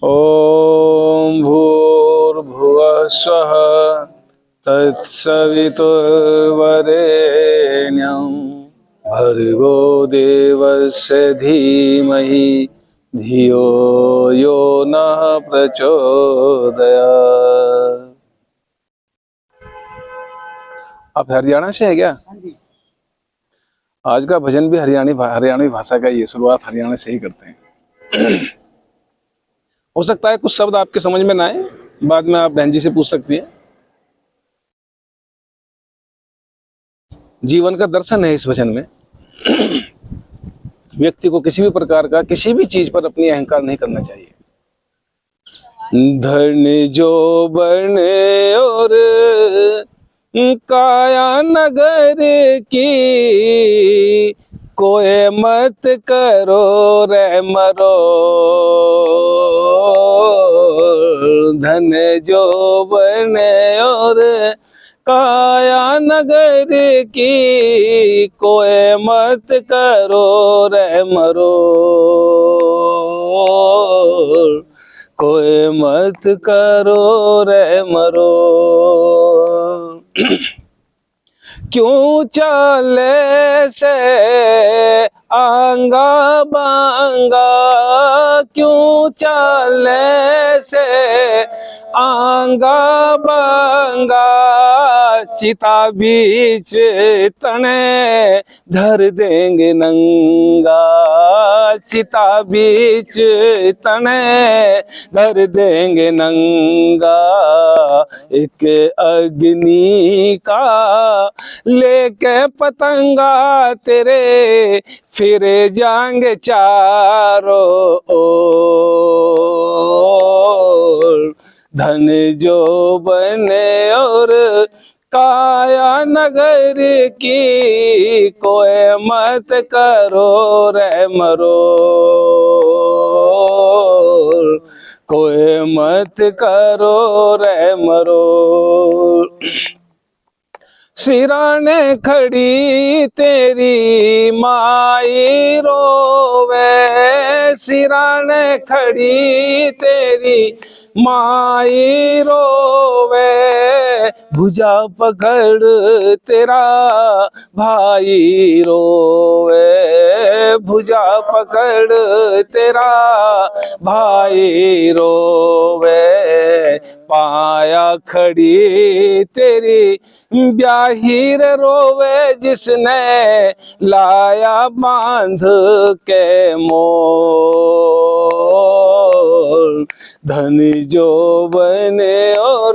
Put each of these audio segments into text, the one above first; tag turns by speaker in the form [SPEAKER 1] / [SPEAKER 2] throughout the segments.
[SPEAKER 1] ॐ भूर्भुवः स्वः तत्सवितुर्वरेण्यं भर्गो देवस्य धीमहि धियो यो नः प्रचोदयात्। आप हरियाणा से है क्या? आज का भजन भी हरियाणवी भाषा का ही है। शुरुआत हरियाणा से ही करते हैं। हो सकता है कुछ शब्द आपके समझ में ना आए, बाद में आप बहन जी से पूछ सकती हैं। जीवन का दर्शन है इस भजन में। व्यक्ति को किसी भी प्रकार का किसी भी चीज पर अपनी अहंकार नहीं करना चाहिए। धर्म जो बने और काया नगर की, कोई मत करो रे मरो। धन जो बने और काया नगर की, कोई मत करो रे मरो। कोई मत करो रे मरो। क्यों चले से आंगा बांगा, क्यों चले से आंगा बांगा। चिता बीच तने धर देंगे नंगा, चिता बीच तने धर देंगे नंगा। एक अग्नि का लेके पतंगा तेरे फिरे जाएंगे चारों ओर। धन जो बने और काया नगर की, कोई मत करो रे मरो। कोई मत करो रे मरो। सिराने खड़ी तेरी माई रोवे, सिराने खड़ी तेरी माई रोवे। भुजा पकड़ तेरा भाई रोवे, भुजा पकड़ तेरा भाई रोवे। पाया खड़ी तेरी ब्याहीर रोवे, जिसने लाया बांध के मोल। धन जो बने और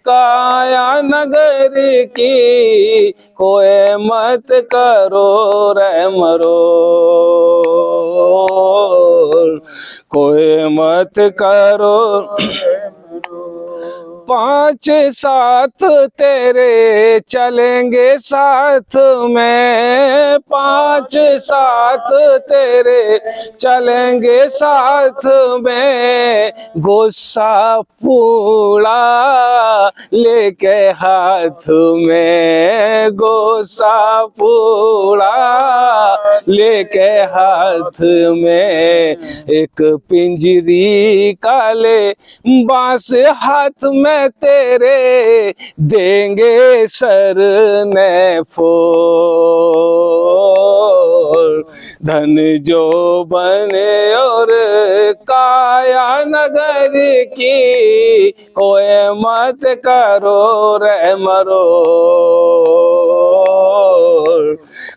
[SPEAKER 1] काया नगर की, कोई मत करो रे मरो। कोई मत करो। पांच साथ तेरे चलेंगे साथ में, पांच साथ तेरे चलेंगे साथ में। गुस्सा पूड़ा लेके हाथ में, गुस्सा पूड़ा लेके हाथ में। एक पिंजरी काले बांस हाथ में तेरे देंगे सर ने फोड़। धन जो बने और काया नगर की, कोई मत करो रे मरो।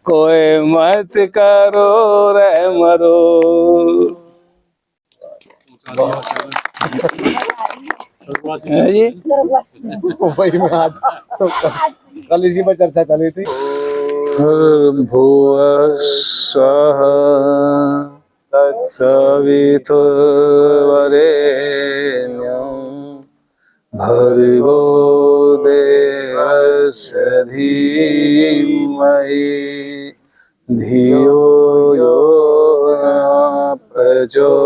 [SPEAKER 1] कोई मत करो रे मरो। जी
[SPEAKER 2] वही में हाथ कल इसी पर चर्चा चली थी।
[SPEAKER 1] भुवः स्वः तत्सवितुर्वरेण्यं भर्गो देवस्य धीमहि धियो यो नः प्रचोदयात्।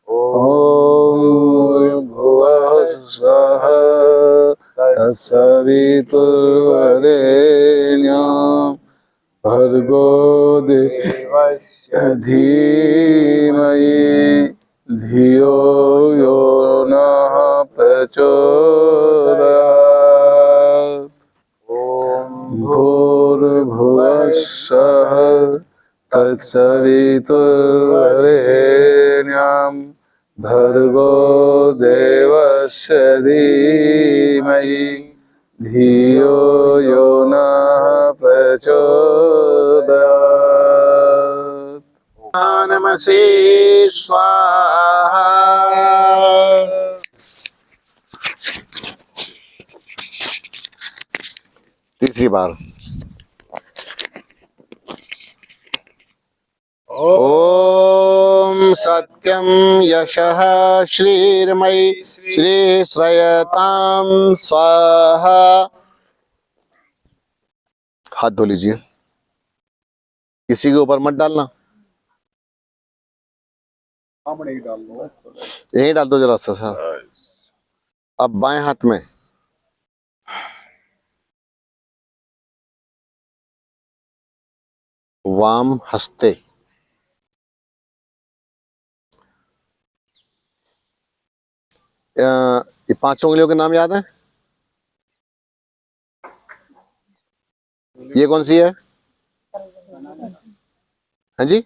[SPEAKER 1] ॐ भुवः स्वः तत्सवितुर्वरेण्यं भर्गो देवस्य धीमहि धियो यो नः प्रचोदयात्। भूर्भुवः स्वः तत्सवितुर्वरेण्यं भर्गो देवस्य धीमहि धियो यो नः प्रचोदयात्।
[SPEAKER 2] नमसे स्वाहा। तीसरी बार। ओम सत्यम यशः श्रीर्मयि श्रीश्रयताम स्वाहा। हाथ धो लीजिए, किसी के ऊपर मत डालना, यही डाल दो जरा सा। अब बाएं हाथ में वाम हस्ते ये 5 उंगलियों के नाम याद है? ये कौन सी है? हाँ जी,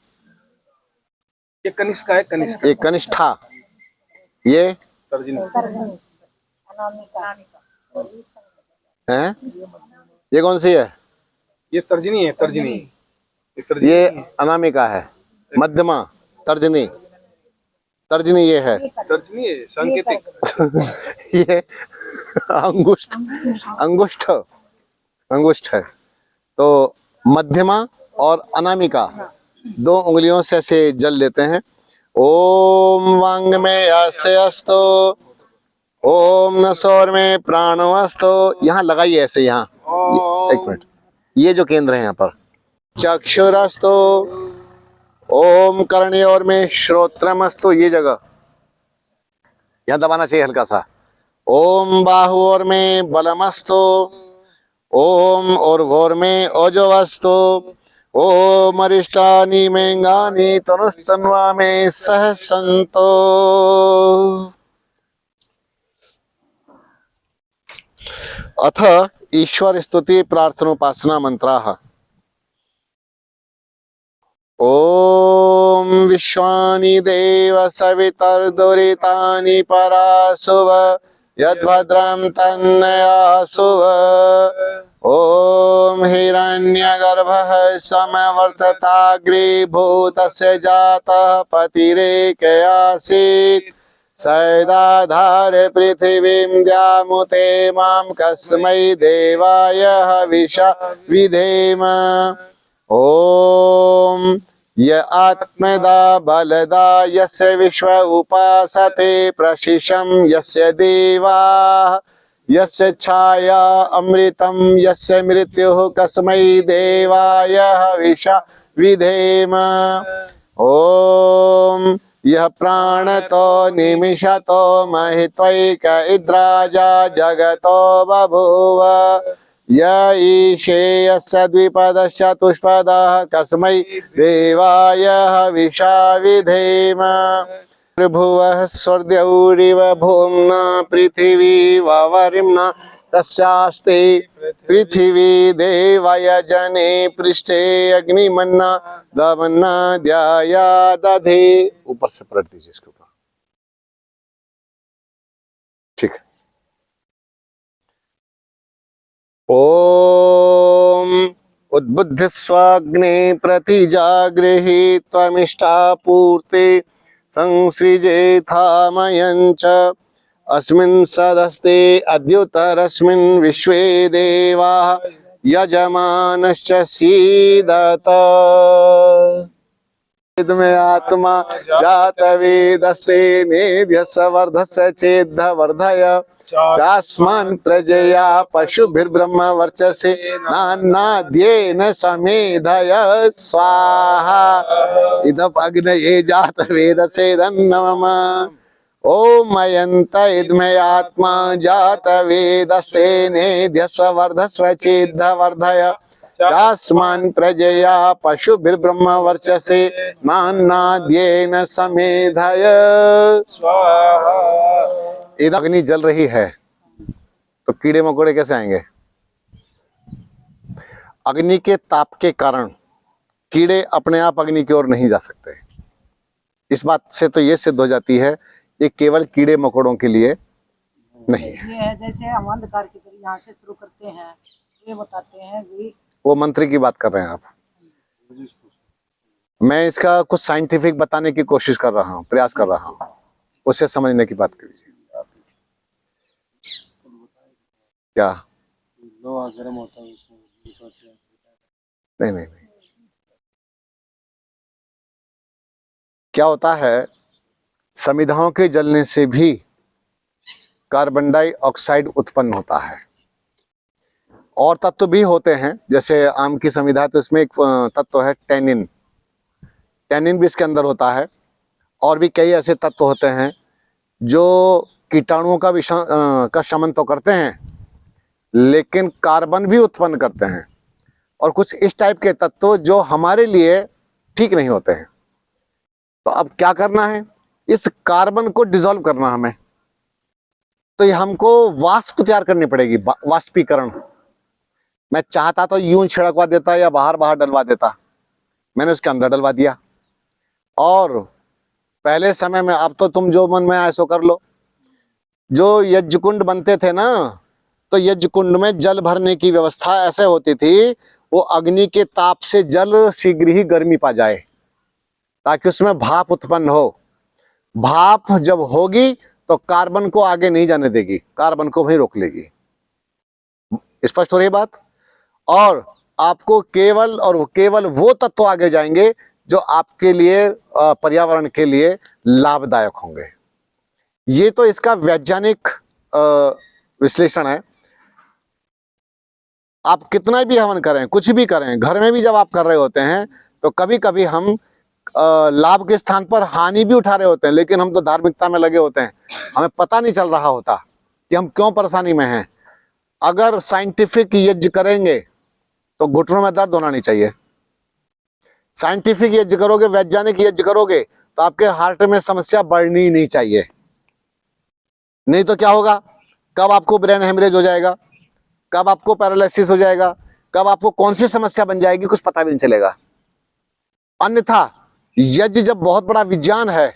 [SPEAKER 1] ये कनिष्ठा है, कनिष्ठा।
[SPEAKER 2] ये कनिष्ठा। ये
[SPEAKER 1] तर्जनी
[SPEAKER 2] है, ये कौन सी है?
[SPEAKER 1] ये तर्जनी है, तर्जनी।
[SPEAKER 2] ये अनामिका है। मध्यमा तर्जनी, तर्जनी ये है।
[SPEAKER 1] तर्जनी है सांकेतिक।
[SPEAKER 2] ये अंगुष्ठ, अंगुष्ठ, अंगुष्ठ है। तो मध्यमा और अनामिका 2 उंगलियों से ऐसे जल लेते हैं। ओम वांग में अस्य अस्तो, ओम नसोर में प्राणो अस्तो। यहाँ लगाइए ऐसे, यहाँ एक मिनट, ये जो केंद्र है यहाँ पर। चक्षुरस्तो, ओम कर्णयोर में श्रोत्रमस्तु, ये जगह यहाँ दबाना चाहिए हल्का सा। ओम बाहुओर में बलमस्तु, ओम और वोर में ओजोवस्तु, ओम अरिष्टानि मेंगानि तनुस्तन्वा में सह संतो। अथ ईश्वर स्तुति प्रार्थनोपासना मंत्राः। ओम विश्वानि देव सवितर्दुरितानि परासुव यद्भद्रं तन्नयासुव। ओम हिरण्यगर्भः समवर्तताग्रीभूतस्य जातः पतिरेकयासीत् सैदाधार पृथिवीं द्यामुते मां कस्मै देवाय हविषा विधेम। ओम य आत्मदा बलदा यस्य विश्व उपासते प्रशिशं यस्य देवाः यस्य छाया अमृतं यस्य मृत्युः कस्मै देवाय हविषा विधेम। ओम यह प्राणतो निमिषतो महित्वैक इद्राजा जगतो बभूव य ईशे यस्य द्विपदश्चतुष्पदः कस्मै देवाय हविषा विधेम। भुवः स्वर्द्यौरिव भूम्ना पृथिवी ववरिम्ना तस्यास्ते पृथिवी देवाय जने पृष्ठे अग्निमन्ना दमन्ना द्याया दधे। ऊपर से पलट दीजिए इसके ऊपर, ठीक है। ओम उद्बुद्ध स्वाग्ने प्रतिजागृहि त्वमिष्टा पूर्ते संसृजेथामयञ्च अस्मिन् सदस्ते अद्युतरस्मिन् विश्वे देवाः यजमानश्च सीदत। में आत्मा जात वेदस्ते मेध्यस्य वर्धस्य चेद्ध वर्धय चास्मान् प्रजया पशुभिर्ब्रह्म वर्चसे नान्नाद्येन समेधय स्वाहा। इदम् अग्नये जात वेदसे दन्नमम। ओम अयंत इद्मे आत्मा जात वेदस्ते नेध्यस्व वर्धस्व चेद्ध वर्धय चास्मान् प्रजया पशुभिर्ब्रह्म वर्चसे नान्नाद्येन समेधय।
[SPEAKER 1] स्वाहा।
[SPEAKER 2] इधर अग्नि जल रही है तो कीड़े मकोड़े कैसे आएंगे? अग्नि के ताप के कारण कीड़े अपने आप अग्नि की ओर नहीं जा सकते। इस बात से तो ये सिद्ध हो जाती है ये केवल कीड़े मकोड़ों के लिए नहीं है।
[SPEAKER 3] ये है जैसे हम अंधकार की तरह यहाँ से शुरू करते हैं, ये बताते हैं कि
[SPEAKER 2] वो मंत्र की बात कर रहे हैं आप। मैं इसका कुछ साइंटिफिक बताने की कोशिश कर रहा हूँ, प्रयास कर रहा हूँ, उसे समझने की बात कीजिए। क्या?
[SPEAKER 4] लोहा गर्म होता है उसमें
[SPEAKER 2] नहीं नहीं नहीं, क्या होता है, समिधाओं के जलने से भी कार्बन डाइऑक्साइड उत्पन्न होता है। और तत्व भी होते हैं, जैसे आम की समिधा तो इसमें एक तत्व है टैनिन, टैनिन भी इसके अंदर होता है। और भी कई ऐसे तत्व होते हैं जो कीटाणुओं का शमन तो करते हैं लेकिन कार्बन भी उत्पन्न करते हैं। और कुछ इस टाइप के तत्व जो हमारे लिए ठीक नहीं होते हैं। तो अब क्या करना है, इस कार्बन को डिसॉल्व करना हमें, तो ये हमको वाष्प तैयार करनी पड़ेगी, वाष्पीकरण। मैं चाहता तो यूं छिड़कवा देता या बाहर बाहर डलवा देता, मैंने उसके अंदर डलवा दिया। और पहले समय में, अब तो तुम जो मन में आए सो कर लो, जो यज्ञ कुंड बनते थे ना, तो यज्ञ कुंड में जल भरने की व्यवस्था ऐसे होती थी, वो अग्नि के ताप से जल शीघ्र ही गर्मी पा जाए ताकि उसमें भाप उत्पन्न हो। भाप जब होगी तो कार्बन को आगे नहीं जाने देगी, कार्बन को वहीं रोक लेगी। स्पष्ट हो रही बात? और आपको केवल और केवल वो तत्व आगे जाएंगे जो आपके लिए पर्यावरण के लिए लाभदायक होंगे। ये तो इसका वैज्ञानिक विश्लेषण है। आप कितना भी हवन करें, कुछ भी करें, घर में भी जब आप कर रहे होते हैं तो कभी कभी हम लाभ के स्थान पर हानि भी उठा रहे होते हैं, लेकिन हम तो धार्मिकता में लगे होते हैं, हमें पता नहीं चल रहा होता कि हम क्यों परेशानी में हैं। अगर साइंटिफिक यज्ञ करेंगे तो घुटनों में दर्द होना नहीं चाहिए। साइंटिफिक यज्ञ करोगे, वैज्ञानिक यज्ञ करोगे तो आपके हार्ट में समस्या बढ़नी ही नहीं चाहिए। नहीं तो क्या होगा, कब आपको ब्रेन हेमरेज हो जाएगा, कब आपको पैरालिसिस हो जाएगा, कब आपको कौन सी समस्या बन जाएगी, कुछ पता भी नहीं चलेगा। अन्यथा यज्ञ जब बहुत बड़ा विज्ञान है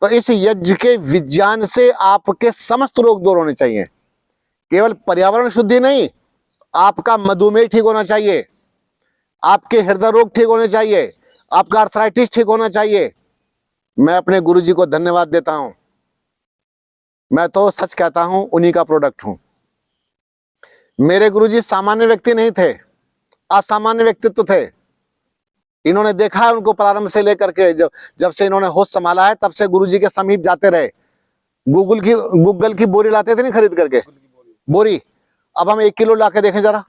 [SPEAKER 2] तो इस यज्ञ के विज्ञान से आपके समस्त रोग दूर होने चाहिए। केवल पर्यावरण शुद्धि नहीं, आपका मधुमेह ठीक होना चाहिए, आपके हृदय रोग ठीक होने चाहिए, आपका आर्थराइटिस ठीक होना चाहिए। मैं अपने गुरुजी को धन्यवाद देता हूं, मैं तो सच कहता हूं उन्हीं का प्रोडक्ट हूं। मेरे गुरुजी सामान्य व्यक्ति नहीं थे, असामान्य व्यक्तित्व थे। इन्होंने देखा है उनको प्रारंभ से लेकर के, जब से इन्होंने होश संभाला है तब से गुरुजी के समीप जाते रहे। गूगल की बोरी लाते थे नहीं खरीद करके, बोरी। अब हम 1 किलो ला के देखें जरा,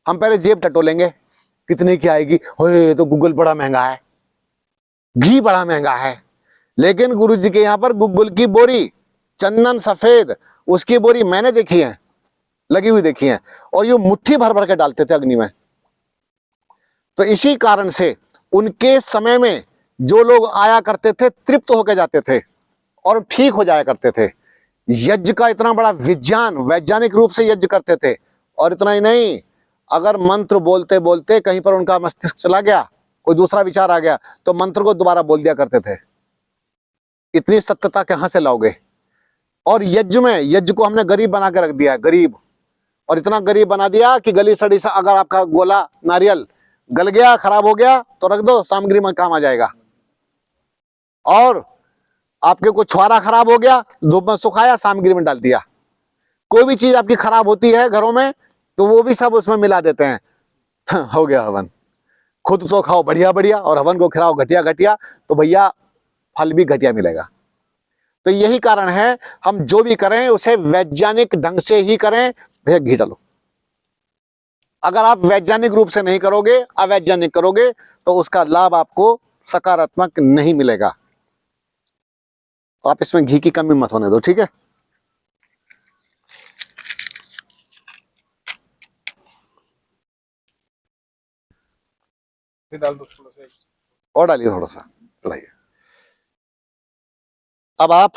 [SPEAKER 2] हम पहले जेब टटोलेंगे कितने की आएगी, अरे तो गूगल बड़ा महंगा है, घी बड़ा महंगा है। लेकिन गुरुजी के यहाँ पर गूगल की बोरी, चंदन सफेद, उसकी बोरी मैंने देखी है, लगी हुई देखी है, और ये मुट्ठी भर भर के डालते थे अग्नि में। तो इसी कारण से उनके समय में जो लोग आया करते थे तृप्त होकर जाते थे और ठीक हो जाया करते थे। यज्ञ का इतना बड़ा विज्ञान, वैज्ञानिक रूप से यज्ञ करते थे। और इतना ही नहीं, अगर मंत्र बोलते बोलते कहीं पर उनका मस्तिष्क चला गया, कोई दूसरा विचार आ गया, तो मंत्र को दोबारा बोल दिया करते थे। इतनी सत्यता कहां से लाओगे? और यज्ञ को हमने गरीब बना के रख दिया है, गरीब। और इतना गरीब बना दिया कि गली सड़ी सा अगर आपका गोला नारियल गल गया, खराब हो गया, तो रख दो, सामग्री में काम आ जाएगा। और आपके को छुआरा खराब हो गया, धूप में सुखाया, सामग्री में डाल दिया। कोई भी चीज आपकी खराब होती है घरों में तो वो भी सब उसमें मिला देते हैं। हो गया हवन। खुद तो खाओ बढ़िया बढ़िया और हवन को खिलाओ घटिया घटिया, तो भैया फल भी घटिया मिलेगा। तो यही कारण है, हम जो भी करें उसे वैज्ञानिक ढंग से ही करें। भैया घी डालो, अगर आप वैज्ञानिक रूप से नहीं करोगे, अवैज्ञानिक करोगे, तो उसका लाभ आपको सकारात्मक नहीं मिलेगा। आप इसमें घी की कमी मत होने दो, ठीक है।
[SPEAKER 1] फिर डाल दो थोड़ा सा।
[SPEAKER 2] और डालिए थोड़ा सा, चलाइए। अब आप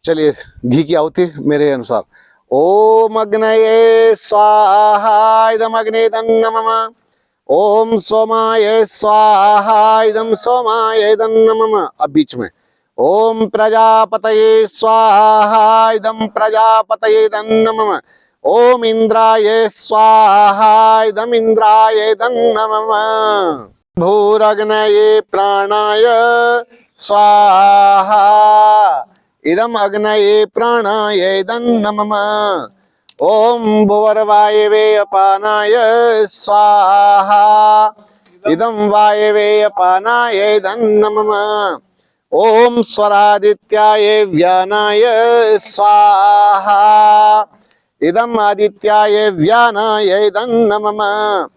[SPEAKER 2] चलिए घी की आहुति मेरे अनुसार। ओम अग्नये स्वाहा इदम अग्ने तन्नमः। ओम सोमाय स्वाहा इदम सोमाय तन्नमः। अब बीच में ओम प्रजापतये स्वाहा इदम प्रजापतये तन्नमः। ओम इंद्राय स्वाहा इदम इंद्राय तन्नमः। भूरग्नये प्राणाय स्वाहा इदम अग्नये प्राणाय इदं नमः। ओम भुवर्वायवे अपानाय स्वाहा इदं वायवे अपानाय इदं नमः। ओम स्वरादित्याय व्यानाय स्वाहा इदं आदित्याय व्यानाय इदं नमः।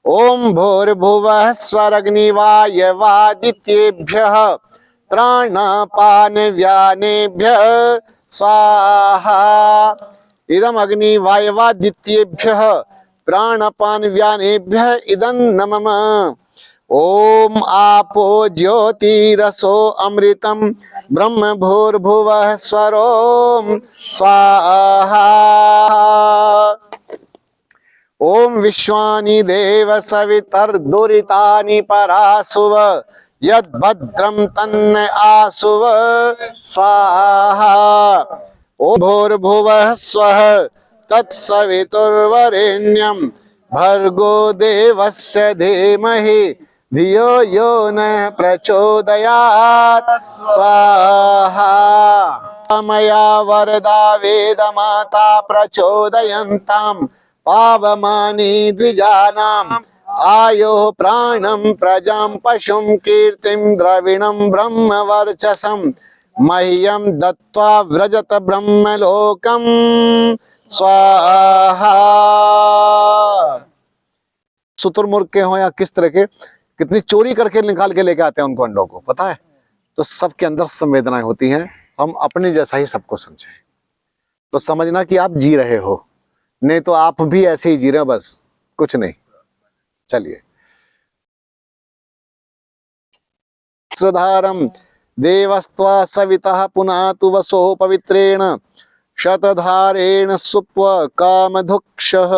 [SPEAKER 2] ओम भूर्भुवः स्वरग्निवायवादित्येभ्यः प्राणापान व्यानेभ्यः स्वाहा इदम अग्नि वायवादित्येभ्यः प्राणापान व्यानेभ्यः इदं नमः। ओम आपो ज्योतिरसो अमृतम ब्रह्म भूर्भुवः स्वरोम स्वाहा। ओम विश्वानि देव सवितर्दुरितानि परासुव यद्भद्रं तन्न आसुव स्वाहा। ओम भूर्भुवः स्वः तत्सवितुर्वरेण्यं भर्गो देवस्य धीमहि धियो यो न प्रचोदयात् स्वाहा। मया वरदा वेदमाता प्रचोदयन्ताम् पावमानि द्विजानाम् आयो प्राणं प्रजां पशुं कीर्तिं द्रविणं ब्रह्म वर्चसं मह्यं दत्त्वा व्रजत ब्रह्मलोकं स्वाहा। शुतुरमुर्ग के हो या किस तरह के, कितनी चोरी करके निकाल के लेके आते हैं उनको अंडों को, पता है। तो सबके अंदर संवेदनाएं होती हैं, हम अपने जैसा ही सबको समझें तो समझना कि आप जी रहे हो, नहीं तो आप भी ऐसे ही जी रहे हो, बस कुछ नहीं। चलिए। श्रधारम देवस्त्वा सवितः पुनातु वसो पवित्रेण शतधारेण सुप्व कामधुक्षः।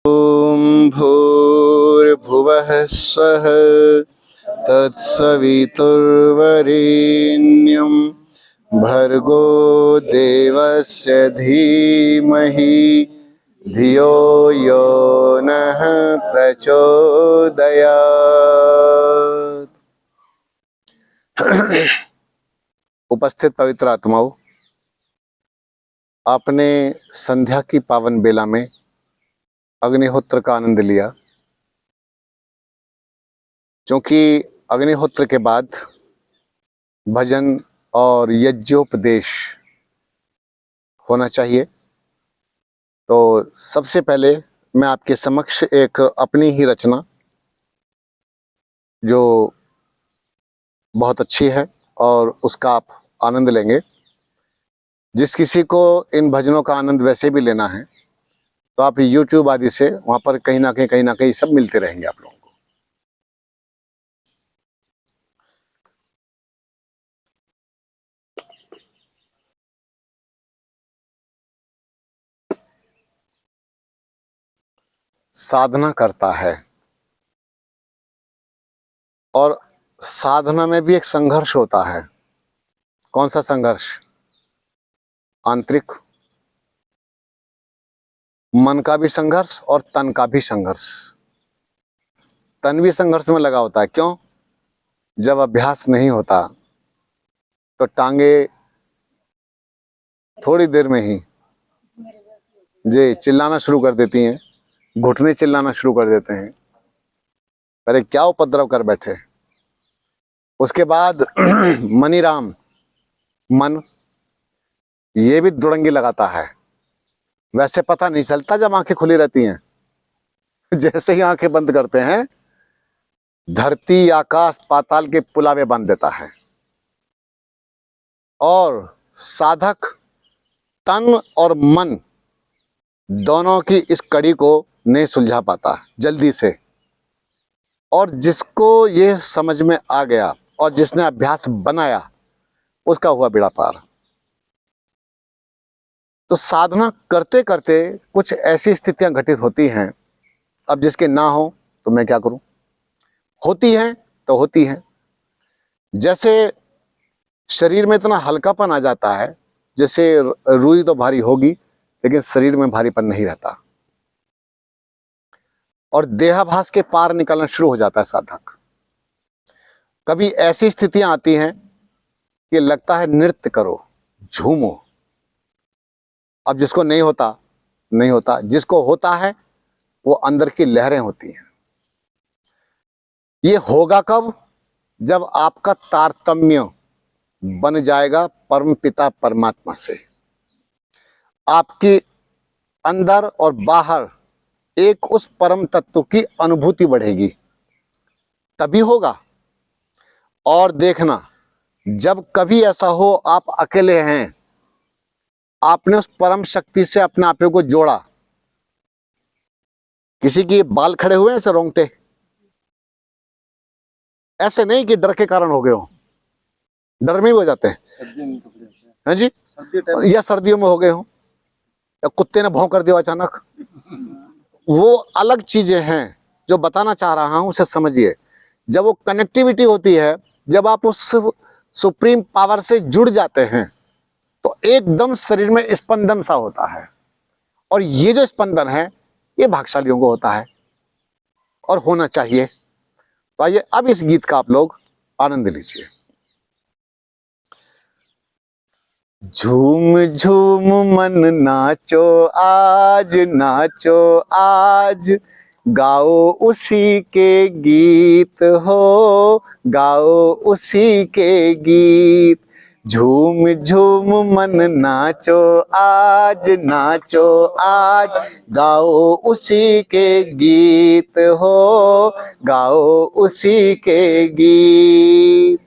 [SPEAKER 2] ओम भूर्भुवः स्वः तत्सवितुर्वरेण्यं भर्गो देवस्य धीमहि धियो यो नः प्रचोदयात्। उपस्थित पवित्र आत्माओं, आपने संध्या की पावन बेला में अग्निहोत्र का आनंद लिया, क्योंकि अग्निहोत्र के बाद भजन और यज्ञोपदेश होना चाहिए। तो सबसे पहले मैं आपके समक्ष एक अपनी ही रचना जो बहुत अच्छी है और उसका आप आनंद लेंगे। जिस किसी को इन भजनों का आनंद वैसे भी लेना है तो आप YouTube आदि से वहाँ पर कहीं ना कहीं सब मिलते रहेंगे आप लोगों को। साधना करता है और साधना में भी एक संघर्ष होता है। कौन सा संघर्ष? आंतरिक, मन का भी संघर्ष और तन का भी संघर्ष। तन भी संघर्ष में लगा होता है। क्यों? जब अभ्यास नहीं होता तो टांगे थोड़ी देर में ही जी चिल्लाना शुरू कर देती हैं, घुटने चिल्लाना शुरू कर देते हैं, अरे क्या उपद्रव कर बैठे। उसके बाद मनीराम मन ये भी दुड़ंगी लगाता है। वैसे पता नहीं चलता जब आंखें खुली रहती हैं, जैसे ही आंखें बंद करते हैं धरती आकाश पाताल के पुलावे बांध देता है। और साधक तन और मन दोनों की इस कड़ी को नहीं सुलझा पाता जल्दी से, और जिसको ये समझ में आ गया और जिसने अभ्यास बनाया उसका हुआ बेड़ा पार। तो साधना करते करते कुछ ऐसी स्थितियां घटित होती हैं, अब जिसके ना हो तो मैं क्या करूं, होती हैं तो होती हैं। जैसे शरीर में इतना हल्कापन आ जाता है, जैसे रुई तो भारी होगी लेकिन शरीर में भारीपन नहीं रहता, और देहाभास के पार निकलना शुरू हो जाता है साधक। कभी ऐसी स्थितियां आती हैं कि लगता है नृत्य करो, झूमो। अब जिसको नहीं होता नहीं होता, जिसको होता है वो अंदर की लहरें होती हैं। ये होगा कब? जब आपका तारतम्य बन जाएगा परम पिता परमात्मा से, आपके अंदर और बाहर एक उस परम तत्व की अनुभूति बढ़ेगी, तभी होगा। और देखना, जब कभी ऐसा हो आप अकेले हैं, आपने उस परम शक्ति से अपने आप को जोड़ा। किसी की बाल खड़े हुए हैं ऐसे रोंगटे, ऐसे नहीं कि डर के कारण हो गए हो, डर में ही हो जाते हैं,
[SPEAKER 4] सर्दियों में कपड़े होते हैं।
[SPEAKER 2] हैं जी,
[SPEAKER 4] सर्दी टाइम
[SPEAKER 2] या सर्दियों में हो गए हो, या कुत्ते ने भौं कर दिया अचानक, वो अलग चीजें हैं। जो बताना चाह रहा हूं उसे समझिए। जब वो कनेक्टिविटी होती है, जब आप उस सुप्रीम पावर से जुड़ जाते हैं, तो एकदम शरीर में स्पंदन सा होता है, और ये जो स्पंदन है ये भाग्यशालियों को होता है और होना चाहिए। तो आइए अब इस गीत का आप लोग आनंद लीजिए। झूम झूम मन नाचो आज, नाचो आज, गाओ उसी के गीत हो, गाओ उसी के गीत। झूम झूम मन नाचो आज, नाचो आज, गाओ उसी के गीत हो, गाओ उसी के गीत।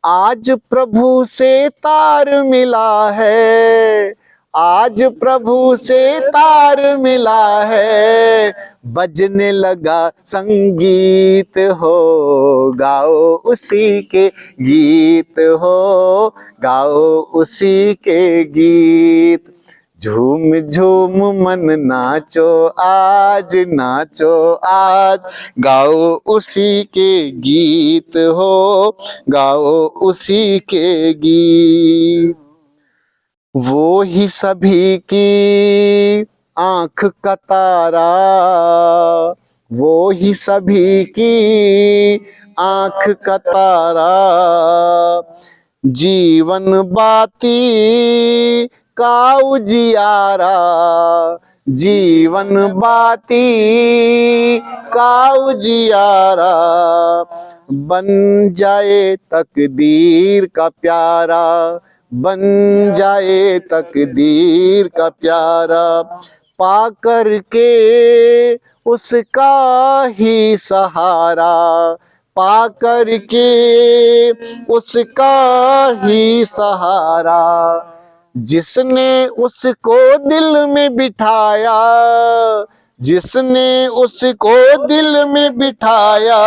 [SPEAKER 2] आज प्रभु से तार मिला है, आज प्रभु से तार मिला है, बजने लगा संगीत हो, गाओ उसी के गीत हो, गाओ उसी के गीत। झूम झूम मन नाचो आज, नाचो आज, गाओ उसी के गीत हो, गाओ उसी के गीत। वो ही सभी की आंख का तारा, वो ही सभी की आंख का तारा, जीवन बाती का उजियारा, जीवन बाती का उजियारा, बन जाए तकदीर का प्यारा, बन जाए तकदीर का प्यारा, पा कर के उसका ही सहारा, पा कर के उसका ही सहारा। जिसने उसको दिल में बिठाया, जिसने उसको दिल में बिठाया,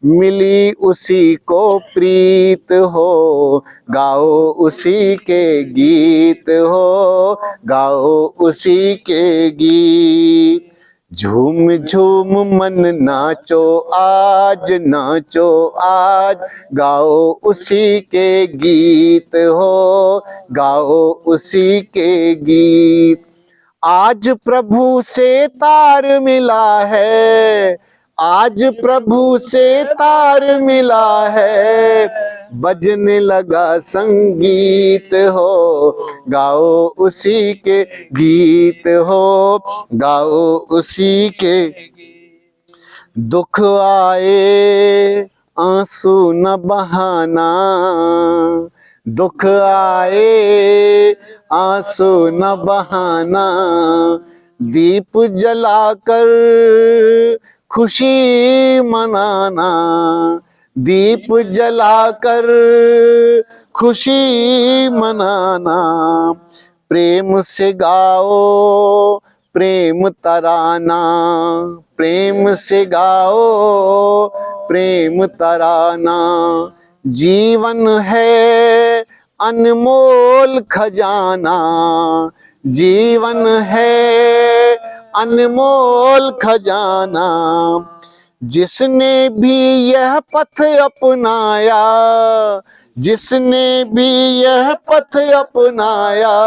[SPEAKER 2] मिली उसी को प्रीत हो, गाओ उसी के गीत हो, गाओ उसी के गीत। झूम झूम मन नाचो आज, नाचो आज, गाओ उसी के गीत हो, गाओ उसी के गीत। आज प्रभु से तार मिला है, आज प्रभु से तार मिला है, बजने लगा संगीत हो, गाओ उसी के गीत हो, गाओ उसी के। दुख आए आंसू न बहाना, दुख आए आंसू न बहाना, दीप जलाकर खुशी मनाना, दीप जलाकर खुशी मनाना। प्रेम से गाओ, प्रेम तराना, प्रेम से गाओ प्रेम तराना। जीवन है अनमोल खजाना, जीवन है अनमोल खजाना। जिसने भी यह पथ अपनाया, जिसने भी यह पथ अपनाया,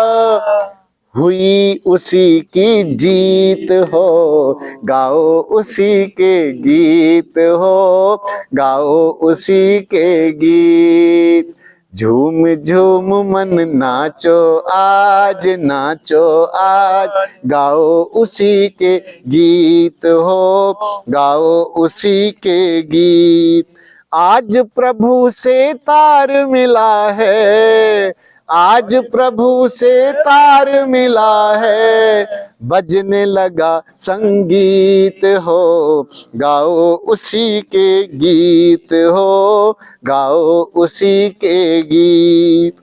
[SPEAKER 2] हुई उसी की जीत हो। गाओ उसी के गीत हो, गाओ उसी के गीत। झूम झूम मन नाचो आज, नाचो आज, गाओ उसी के गीत हो, गाओ उसी के गीत। आज प्रभु से तार मिला है, आज प्रभु से तार मिला है, बजने लगा संगीत हो। गाओ उसी के गीत हो, गाओ उसी के गीत।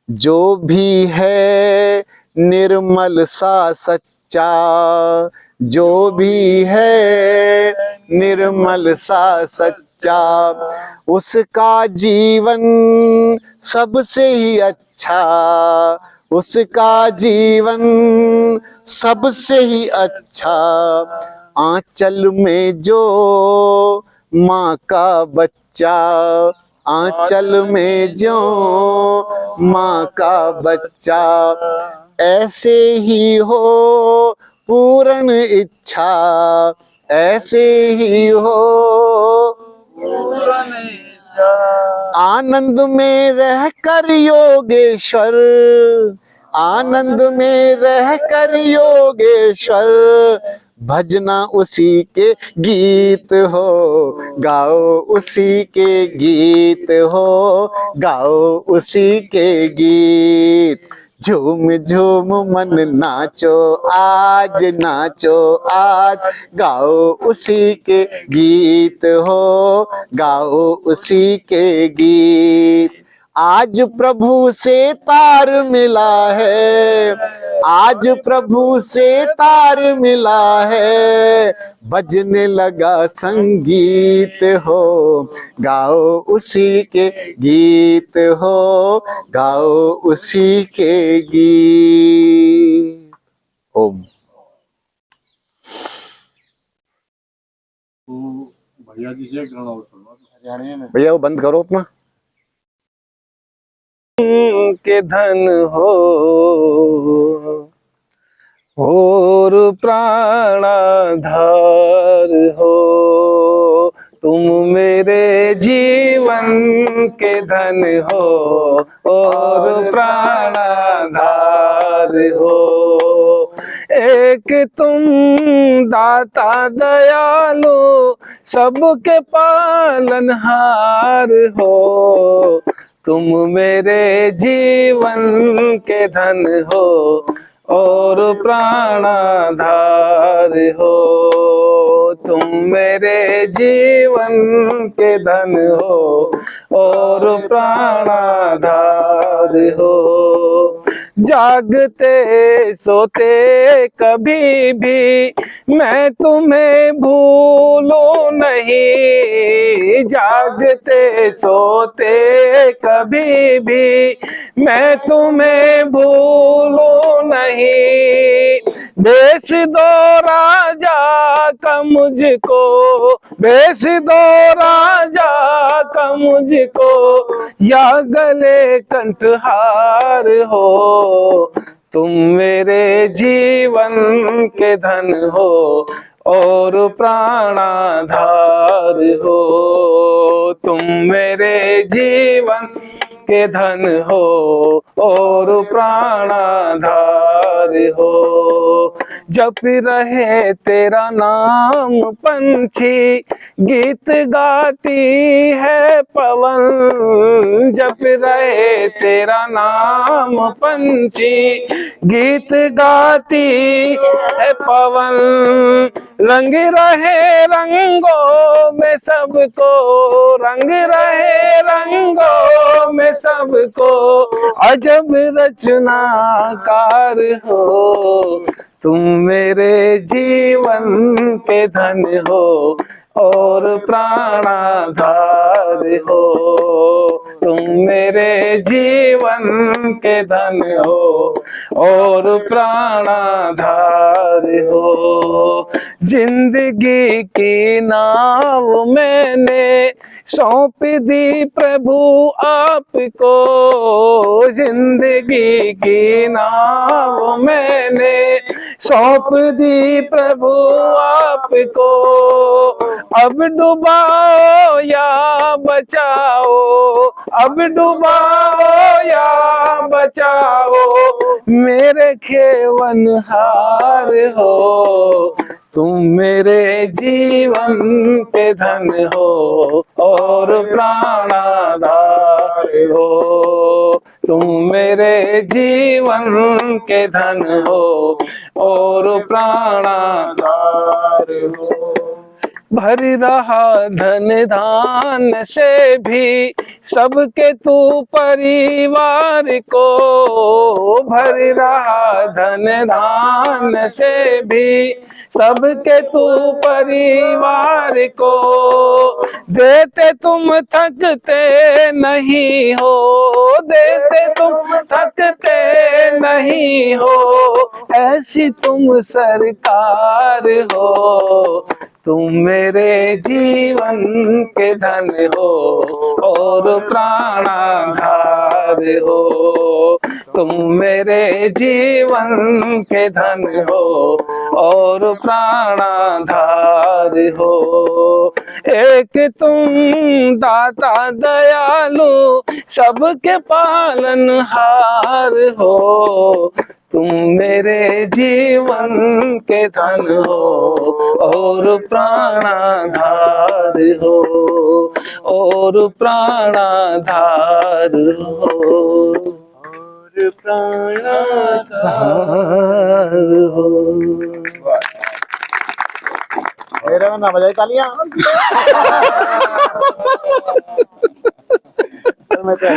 [SPEAKER 2] जो भी है निर्मल सा सच्चा, जो भी है निर्मल सा सच्चा, उसका जीवन सबसे ही अच्छा, उसका जीवन सबसे ही अच्छा। आंचल में जो माँ का बच्चा, आंचल में जो माँ का बच्चा, ऐसे ही हो पूर्ण इच्छा, ऐसे ही हो पूर्ण इच्छा। आनंद में रहकर योगेश्वर, आनंद में रहकर योगेश्वर, भजना उसी के गीत हो। गाओ उसी के गीत हो, गाओ उसी के गीत। झूम झूम मन नाचो आज, नाचो आज, गाओ उसी के गीत हो, गाओ उसी के गीत। आज प्रभु से तार मिला है, आज प्रभु से तार मिला है, बजने लगा संगीत हो। गाओ उसी के गीत हो, गाओ उसी के गीत। ओम।
[SPEAKER 4] तो भैया जी से एक गाना और सुनवा हरियाणवी में।
[SPEAKER 2] भैया वो बंद करो अपना।
[SPEAKER 1] के धन हो और प्राणाधार हो, तुम मेरे जीवन के धन हो और प्राणाधार हो। एक तुम दाता दयालु, सबके पालनहार हो, तुम मेरे जीवन के धन हो और प्राणाधार हो, तुम मेरे जीवन के धन हो और प्राणाधार हो। जागते सोते कभी भी मैं तुम्हें भूलूं नहीं, जागते सोते कभी भी मैं तुम्हें भूलूं नहीं। बेच दो राजा का मुझको, बेच दो राजा का मुझको, या गले कंठहार हो, तुम मेरे जीवन के धन हो और प्राणाधार हो, तुम मेरे जीवन के धन हो और प्राणाधार हो। जप रहे तेरा नाम पंछी, गीत गाती है पवन, जप रहे तेरा नाम पंछी, गीत गाती है पवन। रंग रहे रंगों में सबको, रंग रहे रंगों में सबको, अजब रचनाकार हो, तुम मेरे जीवन के धन हो और प्राणाधार हो। तुम मेरे जीवन के धन हो और प्राणाधार हो। जिंदगी की नाव मैंने सौंप दी प्रभु आपको। जिंदगी की नाव मैंने सौंप दी प्रभु आपको। अब डुबाओ या बचाओ, अब डुबाओ या बचाओ, मेरे खेवनहार हो। तुम मेरे जीवन के धन हो और प्राणाधार हो। तुम मेरे जीवन के धन हो और प्राणाधार हो। भर रहा धन धान से भी सबके तू परिवार को। भर रहा धन धान से भी सबके तू परिवार को। देते तुम थकते नहीं हो, देते तुम थकते नहीं हो, ऐसी तुम सरकार हो। तुम मेरे जीवन के धन हो और प्राणाधार हो। तुम मेरे जीवन के धन हो और प्राणाधार हो। एक तुम दाता दयालु सबके पालनहार हो। तुम मेरे जीवन के धन हो और प्राणाधार हो और प्राणाधार हो और प्राणाधार हो।
[SPEAKER 2] मेरे ना बजाई तालियां। मैं तो